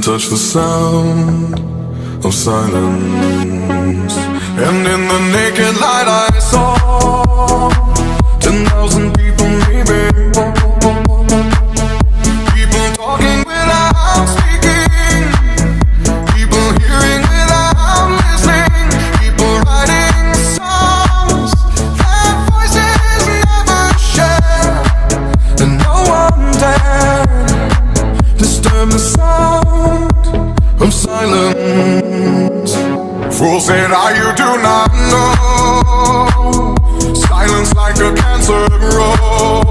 touch the sound of silence. And in the naked light I saw 10,000 people maybe. People talking without speaking. People hearing without listening. People writing songs that voices never share. And no one dared disturb the sound of silence. Fools said, you do not know. Silence like a cancer grows.